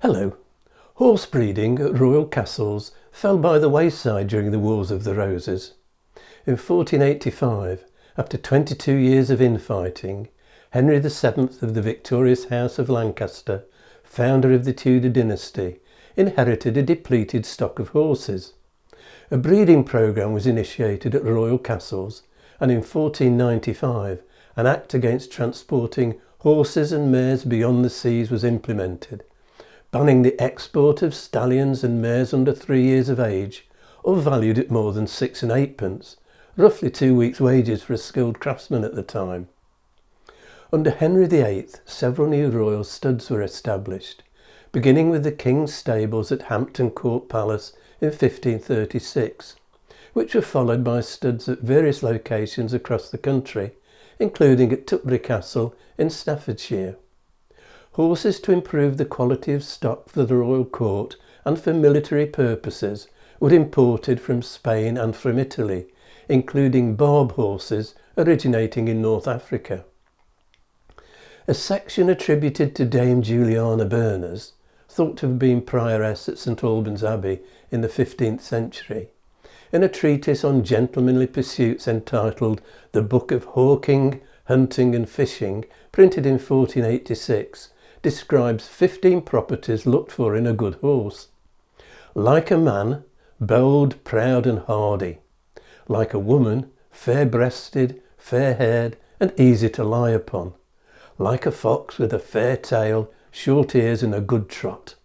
Hello. Horse breeding at royal castles fell by the wayside during the Wars of the Roses. In 1485, after 22 years of infighting, Henry VII of the victorious House of Lancaster, founder of the Tudor dynasty, inherited a depleted stock of horses. A breeding programme was initiated at royal castles, and in 1495 an act against transporting horses and mares beyond the seas was implemented, banning the export of stallions and mares under 3 years of age, or valued at more than 6 and 8 pence, roughly 2 weeks' wages for a skilled craftsman at the time. Under Henry VIII, several new royal studs were established, beginning with the King's stables at Hampton Court Palace in 1536, which were followed by studs at various locations across the country, including at Tutbury Castle in Staffordshire. Horses to improve the quality of stock for the royal court and for military purposes were imported from Spain and from Italy, including barb horses originating in North Africa. A section attributed to Dame Juliana Berners, thought to have been prioress at St Albans Abbey in the 15th century, in a treatise on gentlemanly pursuits entitled The Book of Hawking, Hunting and Fishing, printed in 1486, describes 15 properties looked for in a good horse. Like a man, bold, proud and hardy. Like a woman, fair-breasted, fair-haired and easy to lie upon. Like a fox with a fair tail, short ears and a good trot.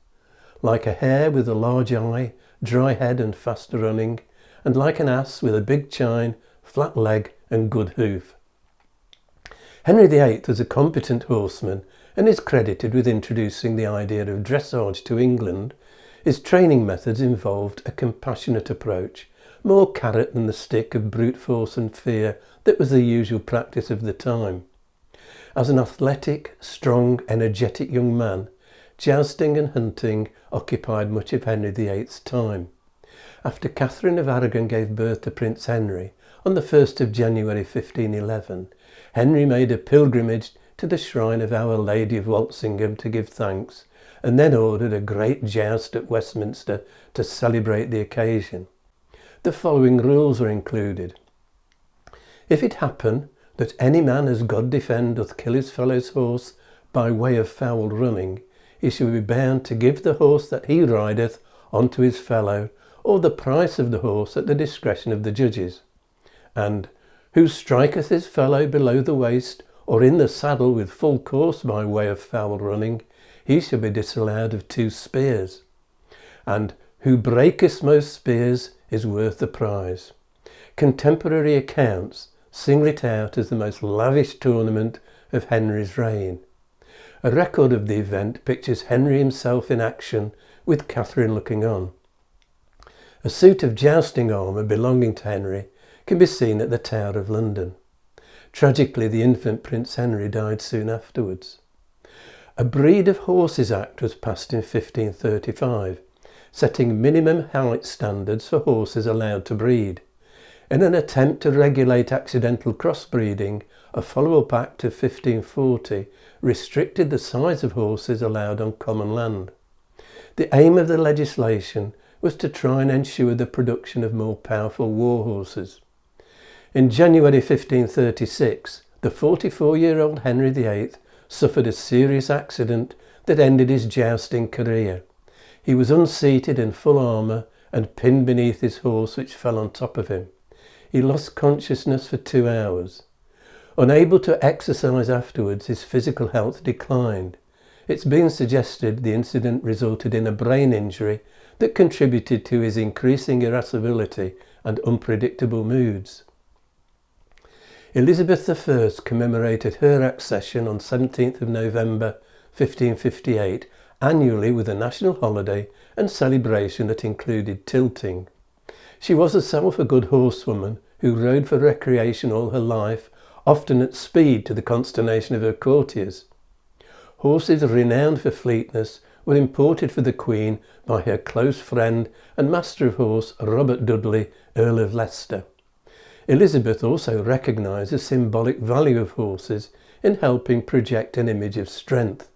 Like a hare with a large eye, dry head and fast running, and like an ass with a big chine, flat leg and good hoof. Henry VIII was a competent horseman and is credited with introducing the idea of dressage to England. His training methods involved a compassionate approach, more carrot than the stick of brute force and fear that was the usual practice of the time. As an athletic, strong, energetic young man, jousting and hunting occupied much of Henry VIII's time. After Catherine of Aragon gave birth to Prince Henry on the 1st of January 1511, Henry made a pilgrimage to the shrine of Our Lady of Walsingham to give thanks, and then ordered a great joust at Westminster to celebrate the occasion. The following rules were included. If it happen that any man as God defend doth kill his fellow's horse by way of foul running, he shall be bound to give the horse that he rideth unto his fellow, or the price of the horse at the discretion of the judges. And who striketh his fellow below the waist, or in the saddle with full course by way of foul running, he shall be disallowed of 2 spears. And who breaketh most spears is worth the prize. Contemporary accounts single it out as the most lavish tournament of Henry's reign. A record of the event pictures Henry himself in action, with Catherine looking on. A suit of jousting armour belonging to Henry can be seen at the Tower of London. Tragically, the infant Prince Henry died soon afterwards. A Breed of Horses Act was passed in 1535, setting minimum height standards for horses allowed to breed. In an attempt to regulate accidental crossbreeding, a follow-up act of 1540 restricted the size of horses allowed on common land. The aim of the legislation was to try and ensure the production of more powerful war horses. In January 1536, the 44-year-old Henry VIII suffered a serious accident that ended his jousting career. He was unseated in full armour and pinned beneath his horse, which fell on top of him. He lost consciousness for 2 hours. Unable to exercise afterwards, his physical health declined. It's been suggested the incident resulted in a brain injury that contributed to his increasing irascibility and unpredictable moods. Elizabeth I commemorated her accession on 17th of November 1558 annually with a national holiday and celebration that included tilting. She was herself a good horsewoman who rode for recreation all her life, often at speed to the consternation of her courtiers. Horses renowned for fleetness were imported for the Queen by her close friend and master of horse Robert Dudley, Earl of Leicester. Elizabeth also recognised the symbolic value of horses in helping project an image of strength.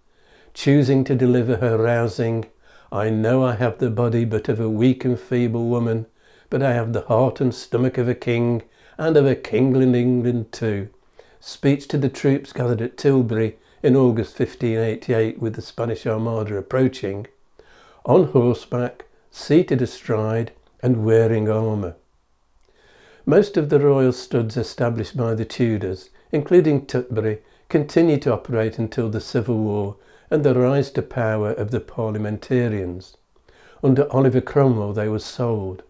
choosing to deliver her rousing, "I know I have the body but of a weak and feeble woman, but I have the heart and stomach of a king, and of a king in England too," speech to the troops gathered at Tilbury in August 1588 with the Spanish Armada approaching, on horseback, seated astride and wearing armour. Most of the royal studs established by the Tudors, including Tutbury, continued to operate until the Civil War and the rise to power of the parliamentarians. Under Oliver Cromwell they were sold.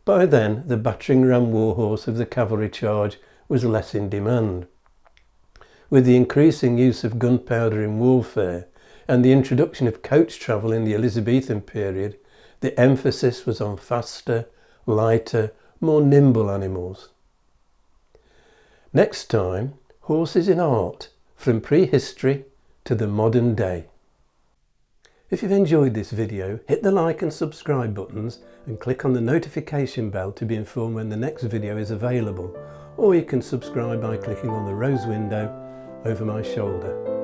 By then the battering-ram warhorse of the cavalry charge was less in demand. With the increasing use of gunpowder in warfare and the introduction of coach travel in the Elizabethan period, the emphasis was on faster, lighter, more nimble animals. Next time, horses in art, from prehistory to the modern day. If you've enjoyed this video, hit the like and subscribe buttons and click on the notification bell to be informed when the next video is available, or you can subscribe by clicking on the rose window over my shoulder.